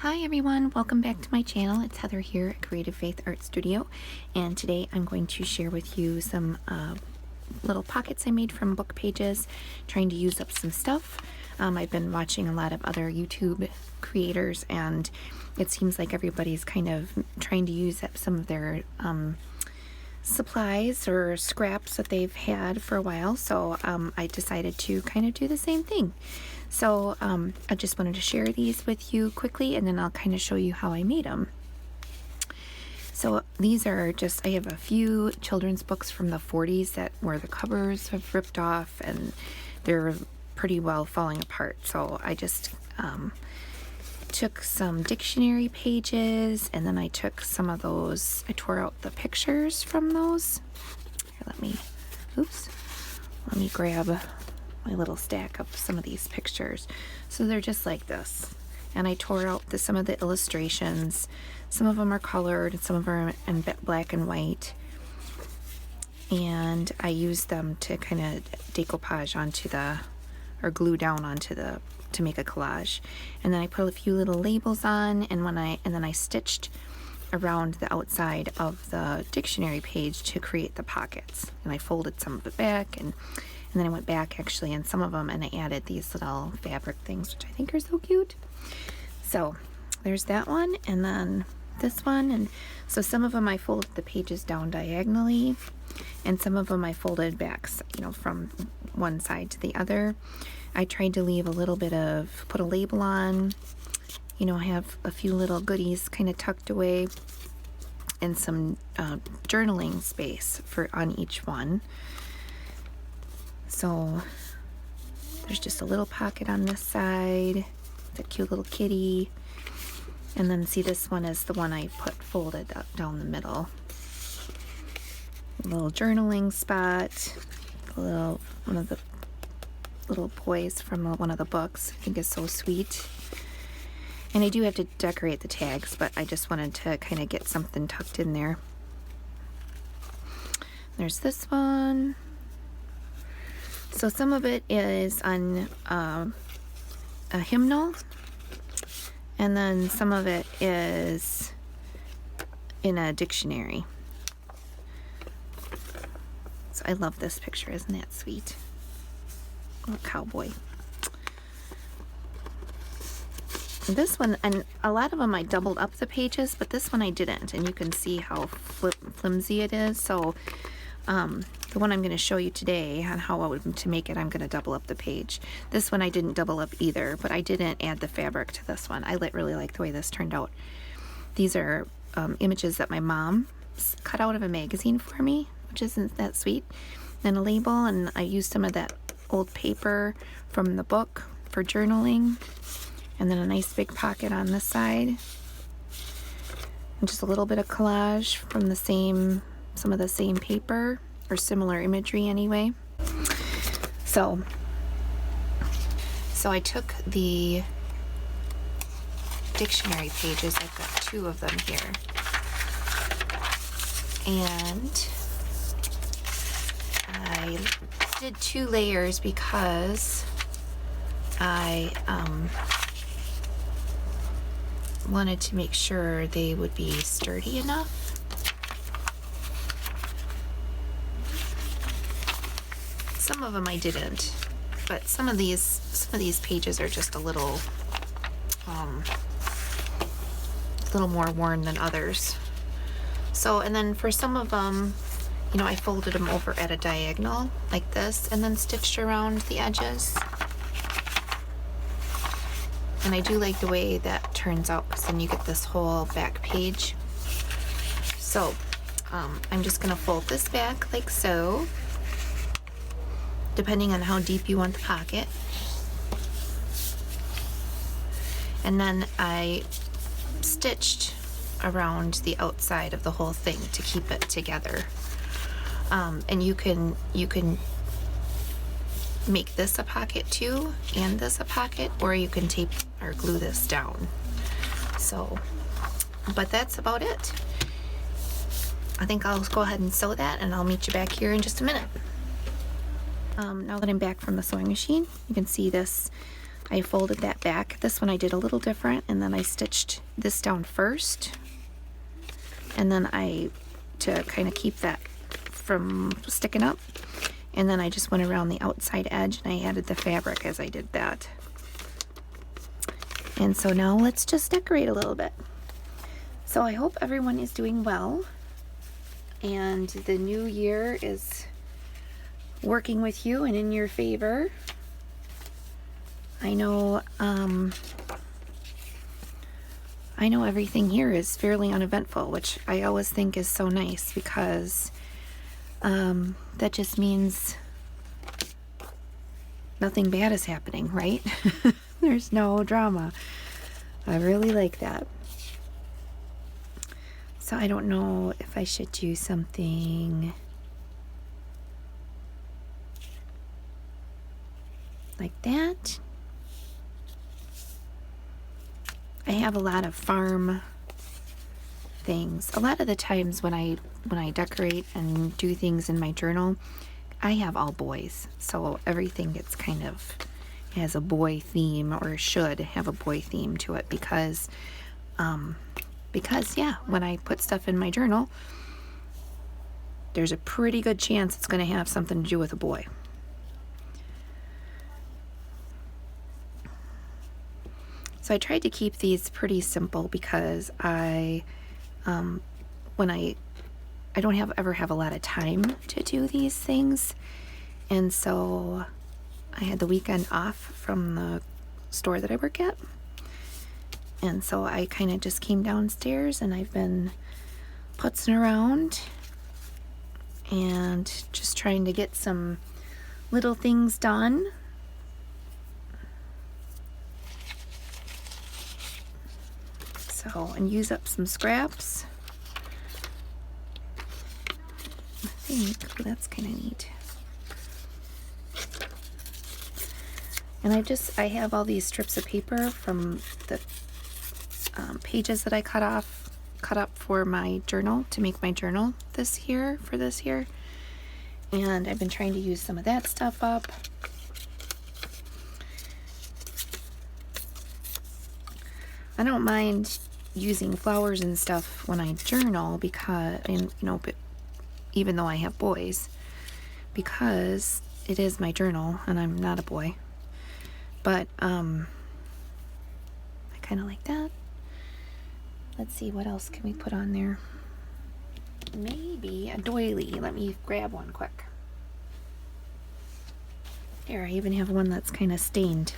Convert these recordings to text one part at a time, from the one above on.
Hi everyone, welcome back to my channel. It's Heather here at Creative Faith Art Studio, and today I'm going to share with you some little pockets I made from book pages, trying to use up some stuff. I've been watching a lot of other YouTube creators, and it seems like everybody's kind of trying to use up some of their supplies or scraps that they've had for a while, so I decided to kind of do the same thing. So I just wanted to share these with you quickly, and then I'll kind of show you how I made them. So these are just, I have a few children's books from the 40s that where the covers have ripped off and they're pretty well falling apart. So I just took some dictionary pages, and then I took some of those, I tore out the pictures from those. Here, let me grab my little stack of some of these pictures. So they're just like this, and I tore out some of the illustrations. Some of them are colored and some of them are in black and white, and I used them to kind of decoupage onto the, or glue down onto the, to make a collage. And then I put a few little labels on, and then I stitched around the outside of the dictionary page to create the pockets, and I folded some of it back, and then I went back actually in some of them and I added these little fabric things, which I think are so cute. So there's that one, and then this one. And so some of them I folded the pages down diagonally, and some of them I folded back, you know, from one side to the other. I tried to leave a little bit of, put a label on, you know, have a few little goodies kind of tucked away, and some journaling space for on each one. So there's just a little pocket on this side, the cute little kitty, and then see, this one is the one I put folded up down the middle. A little journaling spot, one of the little boys from one of the books. I think is so sweet. And I do have to decorate the tags, but I just wanted to kind of get something tucked in there. There's this one. So some of it is on a hymnal, and then some of it is in a dictionary. So I love this picture, isn't that sweet? Little cowboy. And this one, and a lot of them I doubled up the pages, but this one I didn't, and you can see how flimsy it is. So the one I'm going to show you today on how to make it, I'm going to double up the page. This one I didn't double up either, but I didn't add the fabric to this one. I really like the way this turned out. These are images that my mom cut out of a magazine for me, which isn't that sweet. And a label, and I used some of that old paper from the book for journaling. And then a nice big pocket on this side. And just a little bit of collage from some of the same paper, or similar imagery anyway. So I took the dictionary pages, I've got 2 of them here, and I did 2 layers because I wanted to make sure they would be sturdy enough. Some of them I didn't, but some of these pages are just a little more worn than others. So, and then for some of them, you know, I folded them over at a diagonal like this, and then stitched around the edges. And I do like the way that turns out, because then you get this whole back page. So I'm just going to fold this back like so, depending on how deep you want the pocket. And then I stitched around the outside of the whole thing to keep it together. And you can make this a pocket too, and this a pocket, or you can tape or glue this down. So, but that's about it. I think I'll go ahead and sew that, and I'll meet you back here in just a minute. Now that I'm back from the sewing machine, you can see this I folded that back. This one I did a little different, and then I stitched this down first, and then to kind of keep that from sticking up, and then I just went around the outside edge and I added the fabric as I did that. And so now let's just decorate a little bit. So I hope everyone is doing well, and the new year is working with you and in your favor. I know everything here is fairly uneventful, which I always think is so nice, because that just means nothing bad is happening, right? There's no drama. I really like that. So I don't know if I should do something like that. I have a lot of farm things. A lot of the times when I decorate and do things in my journal, I have all boys, so everything gets kind of has a boy theme, or should have a boy theme to it, because yeah, when I put stuff in my journal, there's a pretty good chance it's going to have something to do with a boy. So I tried to keep these pretty simple, because I don't ever have a lot of time to do these things, and so I had the weekend off from the store that I work at, and so I kind of just came downstairs and I've been putzing around and just trying to get some little things done. So, and use up some scraps. I think that's kind of neat. And I have all these strips of paper from the pages that I cut up for my journal, to make my journal for this year. And I've been trying to use some of that stuff up. I don't mind using flowers and stuff when I journal, because, but even though I have boys, because it is my journal and I'm not a boy. But I kind of like that. Let's see, what else can we put on there? Maybe a doily. Let me grab one quick. There, I even have one that's kind of stained.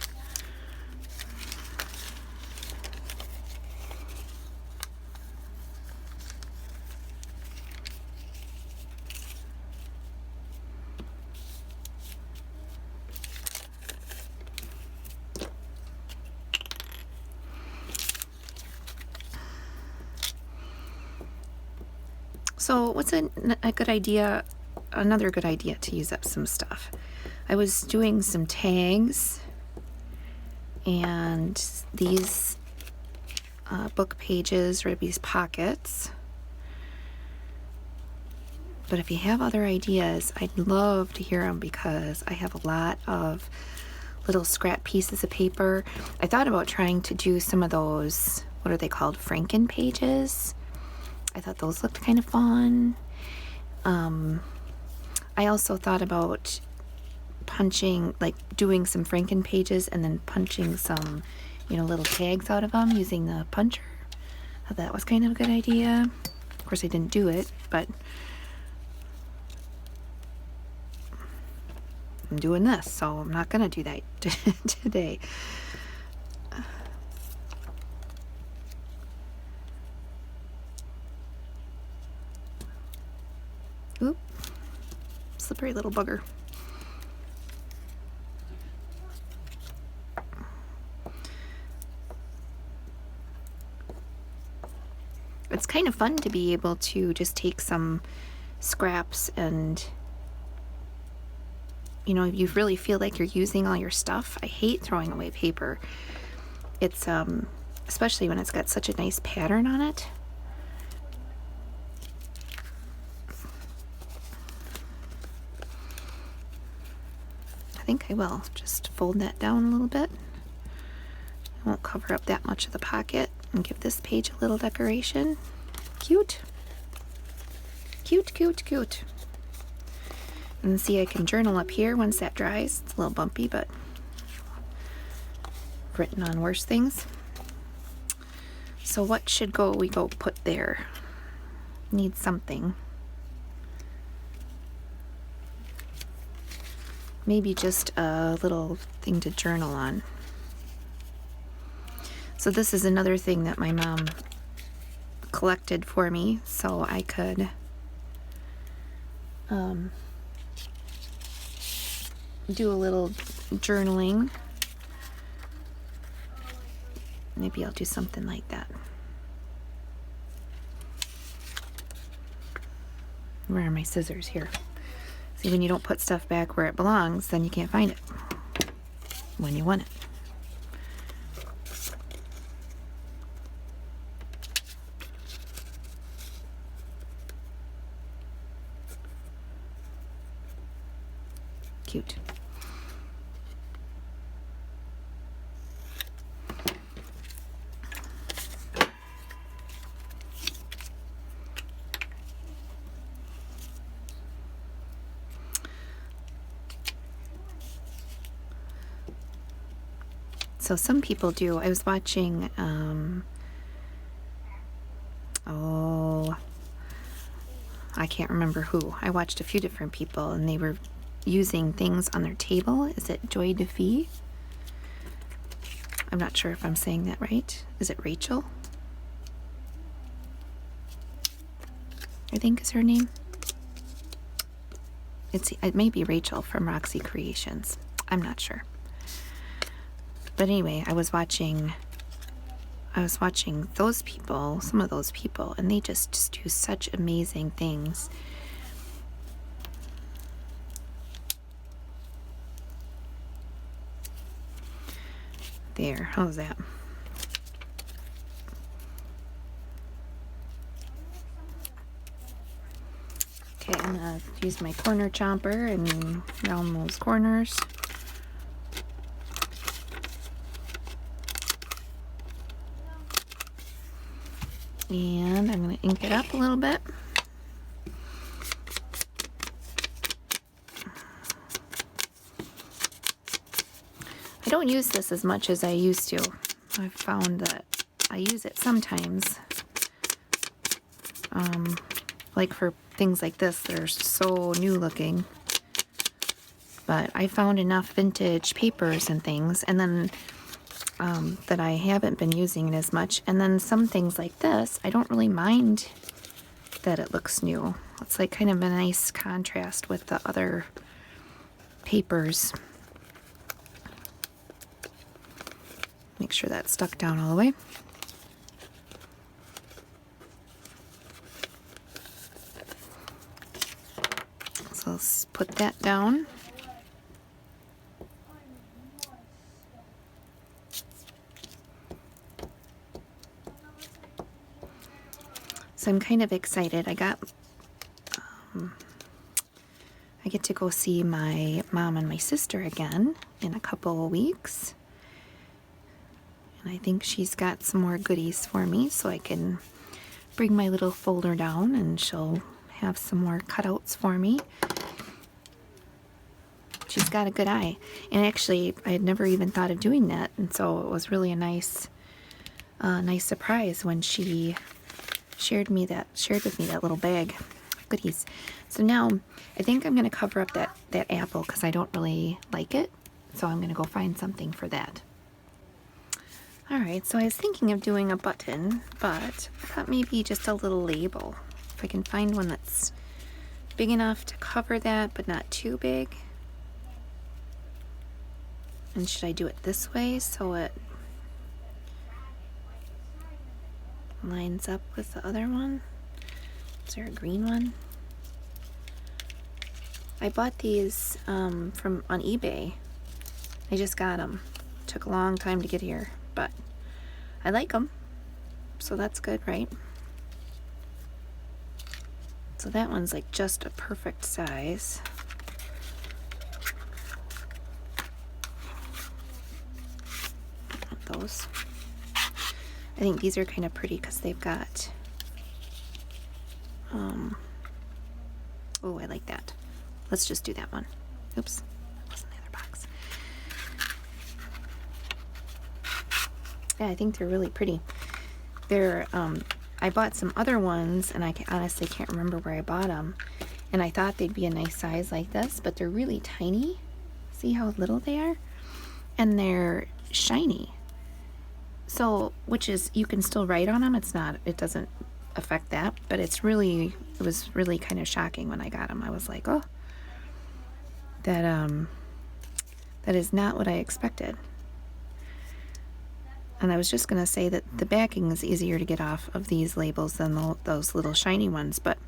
So what's a good idea, another good idea to use up some stuff? I was doing some tags, and these book pages, or these pockets. But if you have other ideas, I'd love to hear them, because I have a lot of little scrap pieces of paper. I thought about trying to do some of those, what are they called, Franken pages. I thought those looked kind of fun. I also thought about punching, like doing some Franken pages and then punching some, little tags out of them using the puncher. I thought that was kind of a good idea. Of course, I didn't do it, but I'm doing this, so I'm not gonna do that today. Oop, slippery little bugger. It's kind of fun to be able to just take some scraps and, if you really feel like you're using all your stuff. I hate throwing away paper. It's, especially when it's got such a nice pattern on it. I think I will just fold that down a little bit. Won't cover up that much of the pocket, and give this page a little decoration. Cute. Cute, cute, cute. And see, I can journal up here once that dries. It's a little bumpy, but I've written on worse things. So what should we go put there? Need something. Maybe just a little thing to journal on. So this is another thing that my mom collected for me, so I could do a little journaling. Maybe I'll do something like that. Where are my scissors? Here. See, when you don't put stuff back where it belongs, then you can't find it when you want it. Cute. So some people do. I was watching, I can't remember who. I watched a few different people, and they were using things on their table. Is it Joy DeFee? I'm not sure if I'm saying that right. Is it Rachel? I think is her name. It may be Rachel from Roxy Creations. I'm not sure. But anyway, I was watching those people, some of those people, and they just do such amazing things. There, how's that? Okay, I'm gonna use my corner chomper and round those corners. And I'm going to ink it up a little bit. I don't use this as much as I used to. I've found that I use it sometimes. Like for things like this, they're so new looking. But I found enough vintage papers and things, and then that I haven't been using it as much. And then some things like this, I don't really mind that it looks new. It's like kind of a nice contrast with the other papers. Make sure that's stuck down all the way. So let's put that down. So I'm kind of excited. I get to go see my mom and my sister again in a couple of weeks. And I think she's got some more goodies for me, so I can bring my little folder down and she'll have some more cutouts for me. She's got a good eye. And actually, I had never even thought of doing that. And so it was really a nice surprise when she shared with me that little bag of goodies. So now I think I'm going to cover up that apple because I don't really like it. So I'm going to go find something for that. Alright, so I was thinking of doing a button, but I thought maybe just a little label. If I can find one that's big enough to cover that, but not too big. And should I do it this way so it lines up with the other one? Is there a green one? I bought these on eBay. I just got them. Took a long time to get here, but I like them, so that's good, right? So that one's like just a perfect size. Those. I think these are kind of pretty because they've got, oh, I like that. Let's just do that one. Oops, that was in the other box. Yeah, I think they're really pretty. They're, I bought some other ones, and I honestly can't remember where I bought them. And I thought they'd be a nice size like this, but they're really tiny. See how little they are? And they're shiny. So, which is, you can still write on them. It's not, it doesn't affect that, but it was really kind of shocking when I got them. I was like, oh, that is not what I expected. And I was just going to say that the backing is easier to get off of these labels than those little shiny ones, but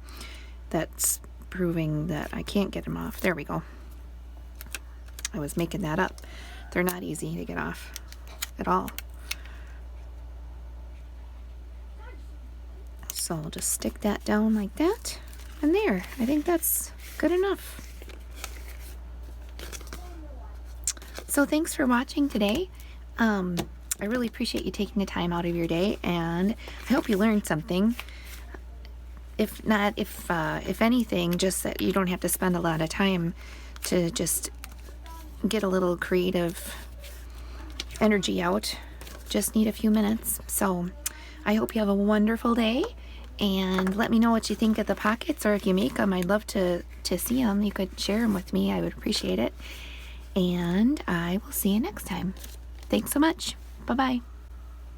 that's proving that I can't get them off. There we go. I was making that up. They're not easy to get off at all. So I'll just stick that down like that. And there, I think that's good enough. So thanks for watching today. I really appreciate you taking the time out of your day, and I hope you learned something. If not, if anything, just that you don't have to spend a lot of time to just get a little creative energy out. Just need a few minutes. So I hope you have a wonderful day, and let me know what you think of the pockets, or if you make them, I'd love to see them. You could share them with me. I would appreciate it. And I will see you next time. Thanks so much. Bye-bye.